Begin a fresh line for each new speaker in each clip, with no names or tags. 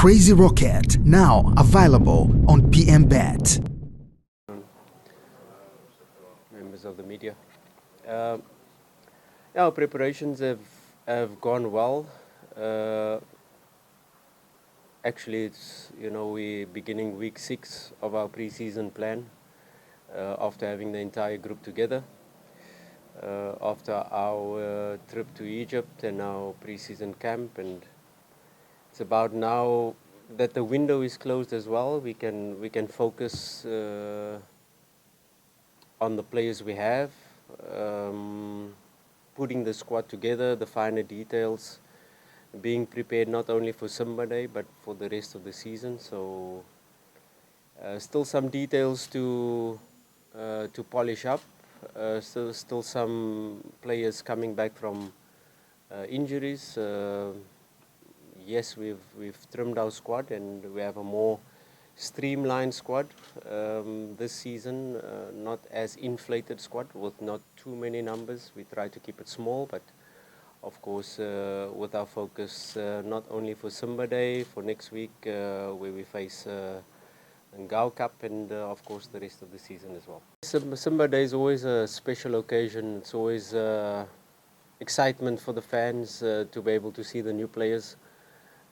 Crazy Rocket, now available on PM Bet.
Members of the media. Our preparations have gone well. Actually, it's we're beginning week 6 of our pre-season plan after having the entire group together. After our trip to Egypt and our pre-season camp, and it's about now that the window is closed as well. We can focus on the players we have, putting the squad together, the finer details, being prepared not only for Simba Day but for the rest of the season. So still some details to polish up. Still some players coming back from injuries. Yes, we've trimmed our squad and we have a more streamlined squad this season. Not as inflated squad with not too many numbers. We try to keep it small, but of course with our focus not only for Simba Day, for next week where we face Ngao Cup, and of course the rest of the season as well. Simba Day is always a special occasion. It's always excitement for the fans to be able to see the new players.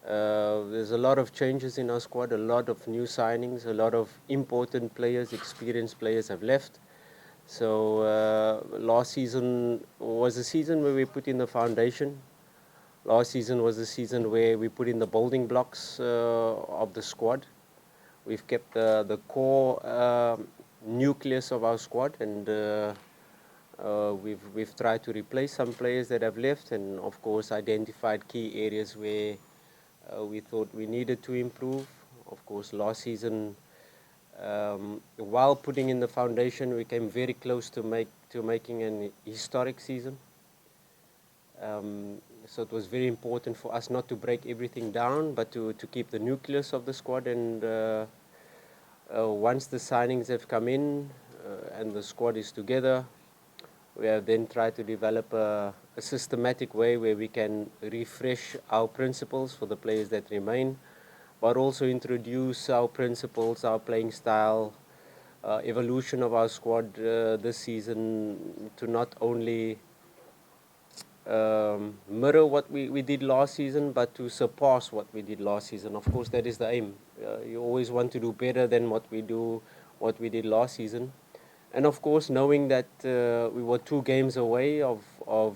There's a lot of changes in our squad, a lot of new signings, a lot of important players, experienced players have left. So last season was a season where we put in the foundation. Last season was a season where we put in the building blocks of the squad. We've kept the core nucleus of our squad, and we've tried to replace some players that have left, and of course identified key areas where we thought we needed to improve. Of course, last season, while putting in the foundation, we came very close to making an historic season. So it was very important for us not to break everything down, but to keep the nucleus of the squad. And once the signings have come in and the squad is together, we have then tried to develop a systematic way where we can refresh our principles for the players that remain, but also introduce our principles, our playing style, evolution of our squad this season to not only mirror what we did last season, but to surpass what we did last season. Of course, that is the aim. You always want to do better than what we did last season. And of course, knowing that we were 2 games away of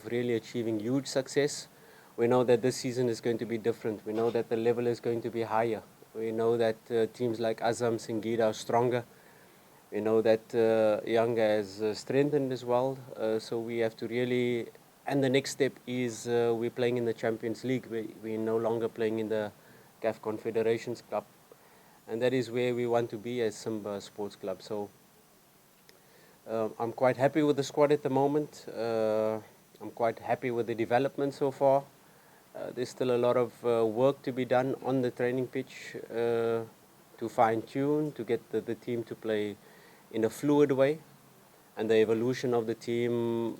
really achieving huge success, we know that this season is going to be different. We know that the level is going to be higher. We know that teams like Azam, Singida are stronger. We know that Yanga has strengthened as well. So we have to really... And the next step is we're playing in the Champions League. We're no longer playing in the CAF Confederations Cup. And that is where we want to be as Simba Sports Club. So I'm quite happy with the squad at the moment. I'm quite happy with the development so far. There's still a lot of work to be done on the training pitch to fine-tune, to get the team to play in a fluid way. And the evolution of the team,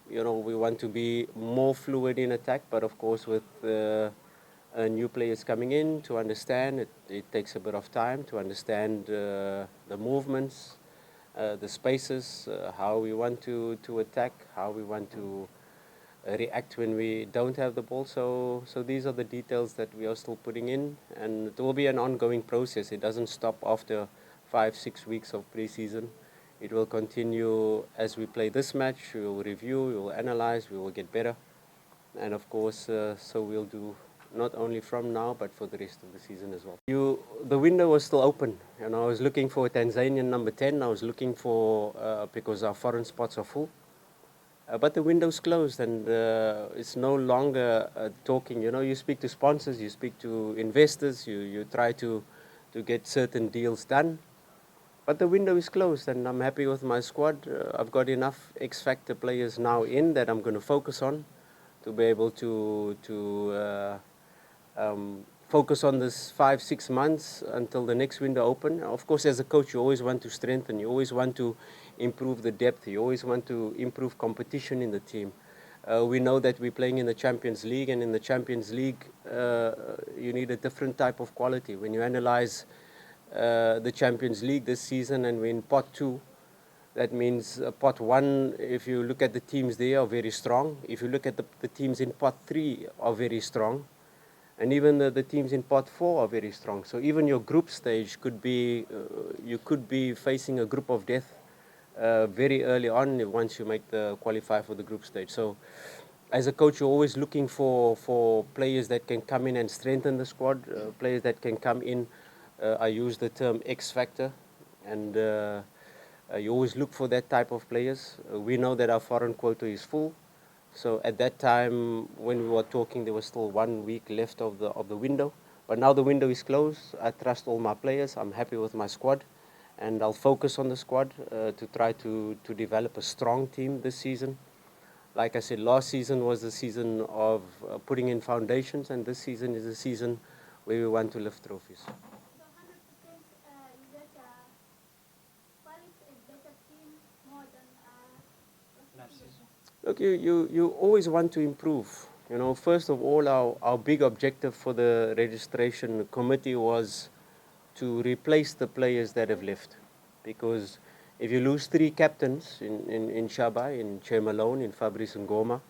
we want to be more fluid in attack, but of course with new players coming in to understand, it takes a bit of time to understand the movements, the spaces, how we want to attack, how we want to react when we don't have the ball. So these are the details that we are still putting in, and it will be an ongoing process. It doesn't stop after 5-6 weeks of pre-season. It will continue as we play this match. We will review, we will analyze, we will get better. And of course, so we'll do not only from now, but for the rest of the season as well. The window was still open. I was looking for a Tanzanian number 10. I was looking for, because our foreign spots are full. But the window's closed, and it's no longer talking. You speak to sponsors, you speak to investors, you try to get certain deals done. But the window is closed, and I'm happy with my squad. I've got enough X-factor players now in that I'm going to focus on to be able to focus on this 5-6 months until the next window open. Of course, as a coach, you always want to strengthen. You always want to improve the depth. You always want to improve competition in the team. We know that we're playing in the Champions League, and in the Champions League, you need a different type of quality. When you analyze the Champions League this season and we're in pot 2, that means pot 1, if you look at the teams there, are very strong. If you look at the teams in pot 3 are very strong. And even the teams in pot 4 are very strong. So even your group stage could be, you could be facing a group of death very early on once you make the qualify for the group stage. So as a coach, you're always looking for players that can come in and strengthen the squad, players that can come in. I use the term X factor, and you always look for that type of players. We know that our foreign quota is full. So at that time, when we were talking, there was still 1 week left of the window. But now the window is closed. I trust all my players. I'm happy with my squad, and I'll focus on the squad to try to develop a strong team this season. Like I said, last season was the season of putting in foundations, and this season is the season where we want to lift trophies.
So 100% you get a quality and better team more than last season.
Look, you always want to improve. You know, first of all, our big objective for the registration committee was to replace the players that have left. Because if you lose 3 captains in Shaba, in Che Malone, in Fabrice and Goma,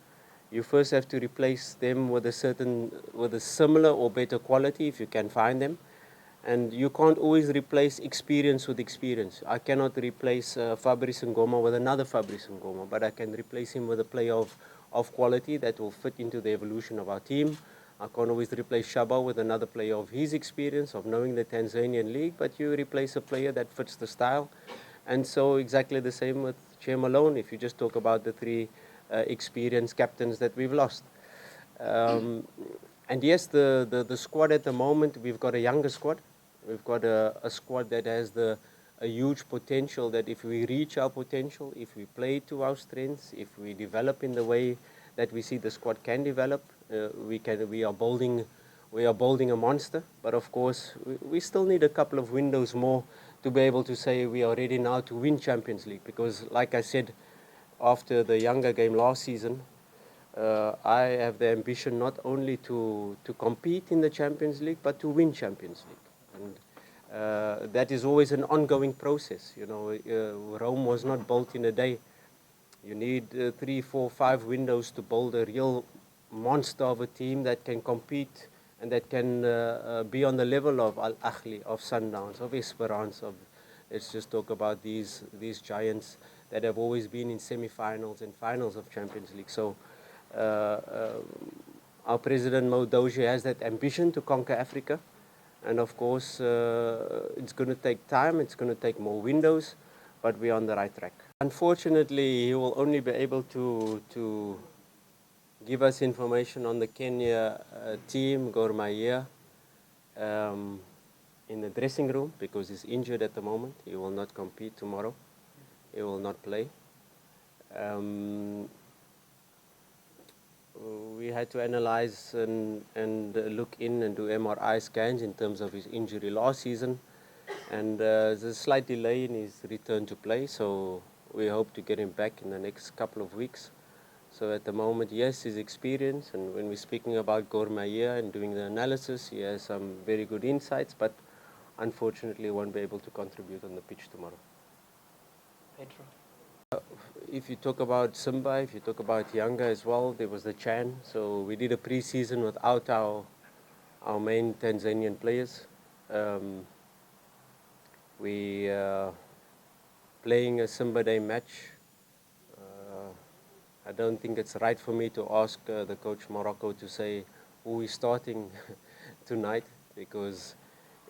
you first have to replace them with a similar or better quality if you can find them. And you can't always replace experience with experience. I cannot replace Fabrice Ngoma with another Fabrice Ngoma, but I can replace him with a player of quality that will fit into the evolution of our team. I can't always replace Shaba with another player of his experience, of knowing the Tanzanian league, but you replace a player that fits the style. And so exactly the same with Che Malone, if you just talk about the 3 experienced captains that we've lost. And yes, the squad at the moment, we've got a younger squad. We've got a squad that has a huge potential, that if we reach our potential, if we play to our strengths, if we develop in the way that we see the squad can develop, we are building a monster. But of course, we still need a couple of windows more to be able to say we are ready now to win Champions League. Because like I said, after the Yanga game last season, I have the ambition not only to compete in the Champions League, but to win Champions League. And that is always an ongoing process. You know, Rome was not built in a day. You need 3, 4, 5 windows to build a real monster of a team that can compete and that can be on the level of Al Ahly, of Sundowns, of Esperance, of, let's just talk about these giants that have always been in semi-finals and finals of Champions League. So our president Mo Doge has that ambition to conquer Africa. And of course, it's going to take time, it's going to take more windows, but we're on the right track. Unfortunately, he will only be able to give us information on the Kenya team, Gor Mahia, in the dressing room, because he's injured at the moment. He will not compete tomorrow. He will not play. We had to analyze and look in and do MRI scans in terms of his injury last season. And there's a slight delay in his return to play, so we hope to get him back in the next couple of weeks. So at the moment, yes, his experience, and when we're speaking about Gor Mahia and doing the analysis, he has some very good insights, but unfortunately won't be able to contribute on the pitch tomorrow.
Pedro.
If you talk about Simba, if you talk about Yanga as well, there was the Chan. So we did a pre-season without our main Tanzanian players. We playing a Simba Day match. I don't think it's right for me to ask the coach Morocco to say who is starting tonight, because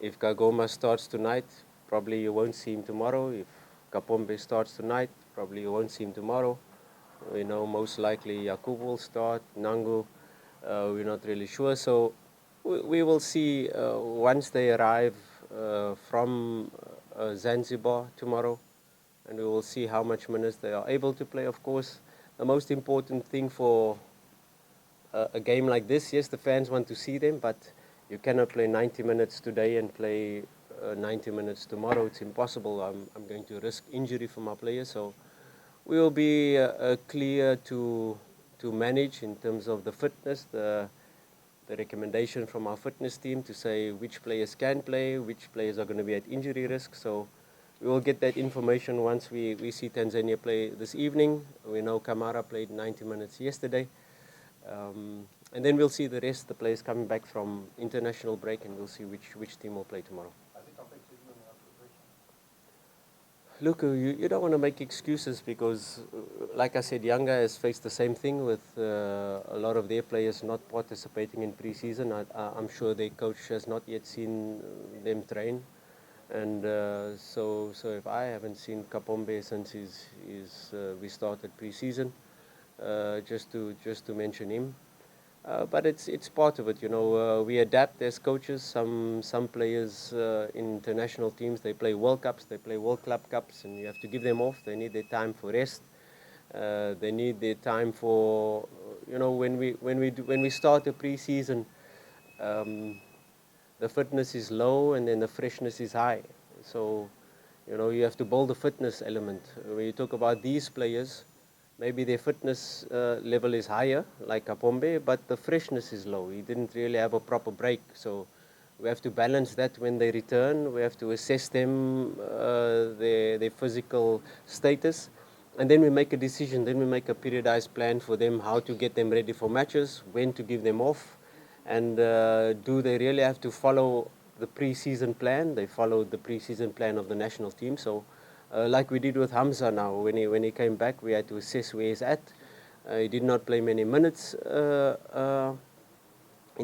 if Kagoma starts tonight, probably you won't see him tomorrow. If Kapombe starts tonight, probably you won't see him tomorrow. We know most likely Yakub will start, Nangu, we're not really sure. So we will see once they arrive from Zanzibar tomorrow, and we will see how much minutes they are able to play. Of course, the most important thing for a game like this, yes, the fans want to see them, but you cannot play 90 minutes today and play 90 minutes tomorrow. It's impossible. I'm going to risk injury for my players. So we will be clear to to manage in terms of the fitness, the recommendation from our fitness team to say which players can play, which players are going to be at injury risk. So we will get that information once we see Tanzania play this evening. We know Kamara played 90 minutes yesterday. And then we'll see the rest, the players coming back from international break, and we'll see which team will play tomorrow. Look, you don't want to make excuses because, like I said, Yanga has faced the same thing with a lot of their players not participating in pre-season. I'm sure their coach has not yet seen them train. And so if I haven't seen Kapombe since we started pre-season, just to mention him. But it's part of it, you know. We adapt as coaches. Some players in international teams, they play World Cups, they play World Club Cups, and you have to give them off. They need their time for rest. They need their time for, you know, when we start a pre-season, the fitness is low and then the freshness is high. So, you know, you have to build the fitness element. When you talk about these players, maybe their fitness level is higher, like Kapombe, but the freshness is low. He didn't really have a proper break. So we have to balance that when they return. We have to assess them, their physical status. And then we make a decision. Then we make a periodized plan for them, how to get them ready for matches, when to give them off. And do they really have to follow the pre-season plan? They followed the pre-season plan of the national team. So like we did with Hamza now, when he came back, we had to assess where he's at. He did not play many minutes in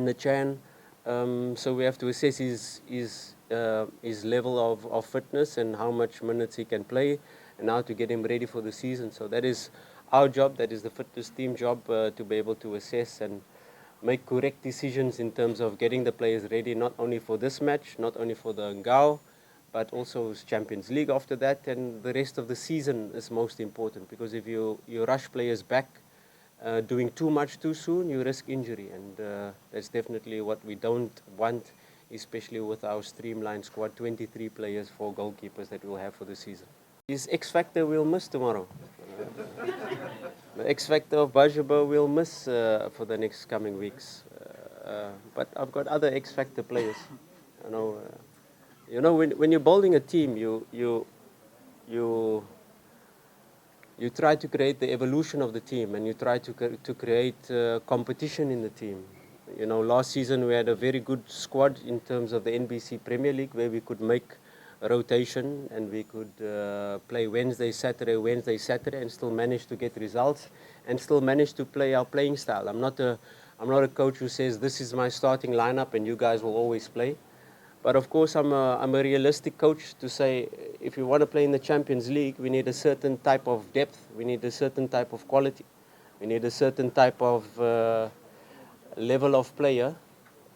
the Chan, so we have to assess his level of fitness and how much minutes he can play, and how to get him ready for the season. So that is our job. That is the fitness team job, to be able to assess and make correct decisions in terms of getting the players ready, not only for this match, not only for the Ngao, but also Champions League after that, and the rest of the season is most important, because if you rush players back doing too much too soon, you risk injury, and that's definitely what we don't want, especially with our streamlined squad, 23 players, 4 goalkeepers that we'll have for the season. His X Factor we'll miss tomorrow. The X Factor of Bajaba we'll miss for the next coming weeks. But I've got other X Factor players. You know, when you're building a team, you try to create the evolution of the team, and you try to create competition in the team. You know, last season we had a very good squad in terms of the NBC Premier League, where we could make a rotation and we could play Wednesday, Saturday, and still manage to get results and still manage to play our playing style. I'm not a coach who says this is my starting lineup and you guys will always play. But of course, I'm a realistic coach to say, if you want to play in the Champions League, we need a certain type of depth, we need a certain type of quality, we need a certain type of level of player,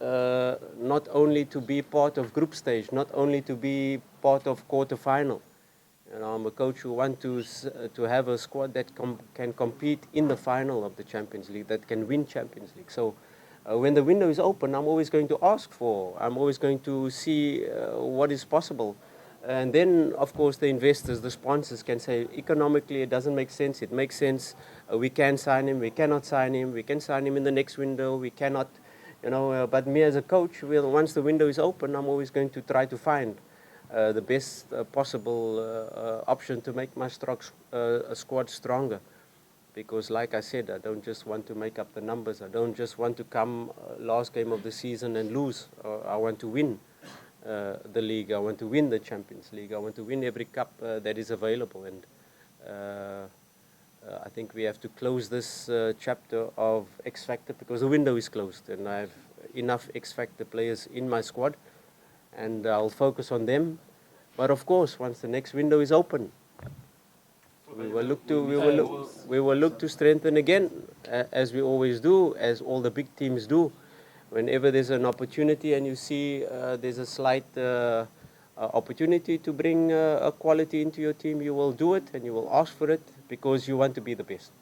not only to be part of group stage, not only to be part of quarter-final. You know, I'm a coach who wants to have a squad that can compete in the final of the Champions League, that can win Champions League. So when the window is open, I'm always going to ask I'm always going to see what is possible. And then, of course, the investors, the sponsors can say, economically, it doesn't make sense. It makes sense. We can sign him. We cannot sign him. We can sign him in the next window. We cannot, you know. But me as a coach, once the window is open, I'm always going to try to find the best possible option to make my squad stronger. Because like I said, I don't just want to make up the numbers. I don't just want to come last game of the season and lose. I want to win the league. I want to win the Champions League. I want to win every cup that is available. And I think we have to close this chapter of X Factor, because the window is closed. And I have enough X Factor players in my squad. And I'll focus on them. But of course, once the next window is open, we will look to strengthen again, as we always do, as all the big teams do. Whenever there's an opportunity and you see there's a slight opportunity to bring a quality into your team, you will do it and you will ask for it, because you want to be the best.